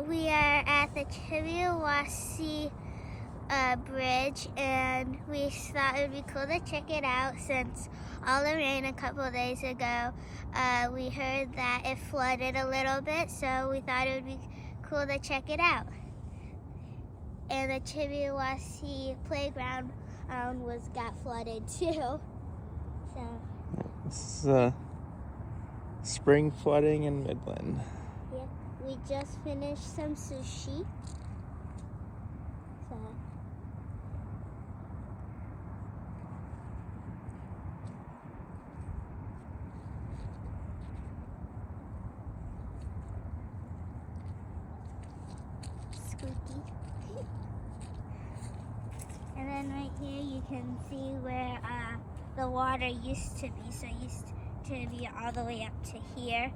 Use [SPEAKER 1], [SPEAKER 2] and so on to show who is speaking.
[SPEAKER 1] We are at the Chivawasi bridge, and we thought it would be cool to check it out since all the rain a couple of days ago. We heard that it flooded a little bit, so we thought it would be cool to check it out. And the Chivawasi playground got flooded too. So
[SPEAKER 2] this is spring flooding in Midland.
[SPEAKER 1] yeah, we just finished some sushi. So squeaky. And then right here you can see where the water used to be. So it used to be all the way up to here.